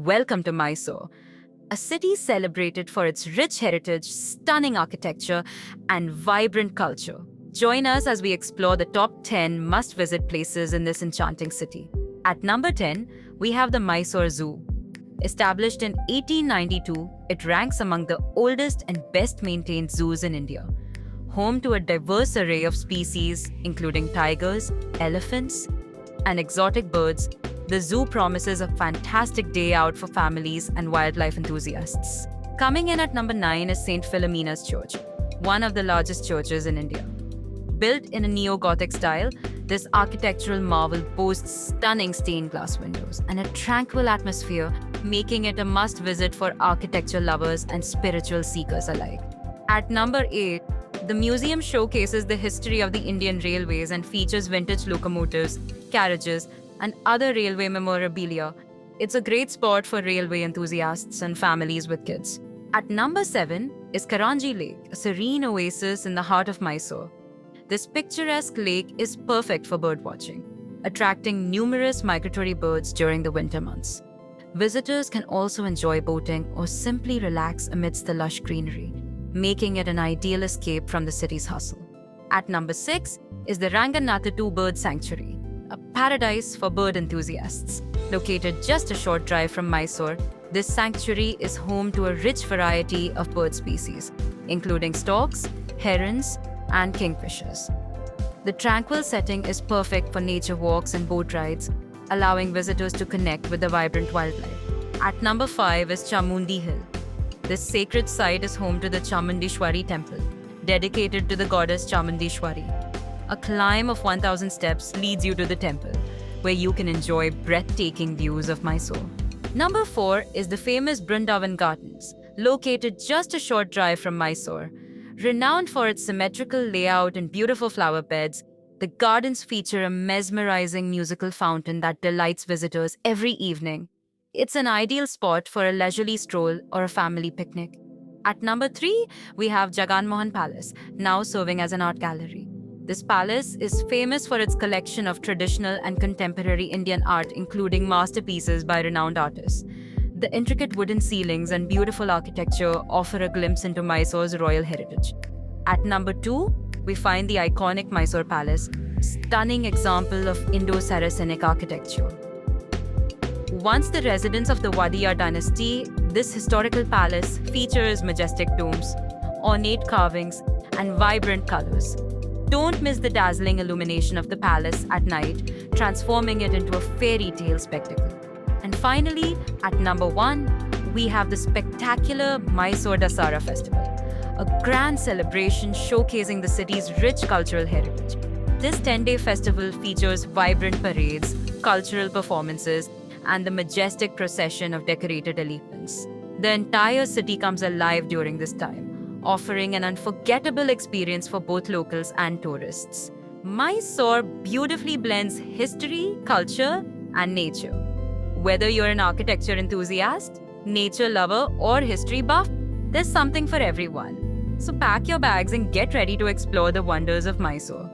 welcome to Mysore, a city celebrated for its rich heritage, stunning architecture, and vibrant culture. Join us as we explore the top 10 must visit places in this enchanting city. At number 10, we have the Mysore Zoo. Established in 1892, it ranks among the oldest and best maintained zoos in India. Home to a diverse array of species, including tigers, elephants, and exotic birds, the zoo promises a fantastic day out for families and wildlife enthusiasts. Coming in at number 9 is St. Philomena's Church, one of the largest churches in India. Built in a neo-Gothic style, this architectural marvel boasts stunning stained glass windows and a tranquil atmosphere, making it a must-visit for architecture lovers and spiritual seekers alike. At number 8, the museum showcases the history of the Indian Railways and features vintage locomotives, carriages, and other railway memorabilia. It's a great spot for railway enthusiasts and families with kids. At number 7 is Karanji Lake, a serene oasis in the heart of Mysore. This picturesque lake is perfect for birdwatching, attracting numerous migratory birds during the winter months. Visitors can also enjoy boating or simply relax amidst the lush greenery, making it an ideal escape from the city's hustle. At number 6 is the Ranganathu Bird Sanctuary, a paradise for bird enthusiasts. Located just a short drive from Mysore, this sanctuary is home to a rich variety of bird species, including storks, herons, and kingfishers. The tranquil setting is perfect for nature walks and boat rides, allowing visitors to connect with the vibrant wildlife. At number 5 is Chamundi Hill. This sacred site is home to the Chamundishwari temple, dedicated to the goddess Chamundishwari. A climb of 1,000 steps leads you to the temple, where you can enjoy breathtaking views of Mysore. Number 4 is the famous Brindavan Gardens, located just a short drive from Mysore. Renowned for its symmetrical layout and beautiful flower beds, the gardens feature a mesmerizing musical fountain that delights visitors every evening. It's an ideal spot for a leisurely stroll or a family picnic. At number 3, we have Jagan Mohan Palace, now serving as an art gallery. This palace is famous for its collection of traditional and contemporary Indian art, including masterpieces by renowned artists. The intricate wooden ceilings and beautiful architecture offer a glimpse into Mysore's royal heritage. At number 2, we find the iconic Mysore Palace, a stunning example of Indo-Saracenic architecture. Once the residence of the Wadiyar dynasty, this historical palace features majestic domes, ornate carvings, and vibrant colors. Don't miss the dazzling illumination of the palace at night, transforming it into a fairy tale spectacle. And finally, at number 1, we have the spectacular Mysore Dasara Festival, a grand celebration showcasing the city's rich cultural heritage. This 10-day festival features vibrant parades, cultural performances, and the majestic procession of decorated elephants. The entire city comes alive during this time, offering an unforgettable experience for both locals and tourists. Mysore beautifully blends history, culture, and nature. Whether you're an architecture enthusiast, nature lover, or history buff, there's something for everyone. So pack your bags and get ready to explore the wonders of Mysore.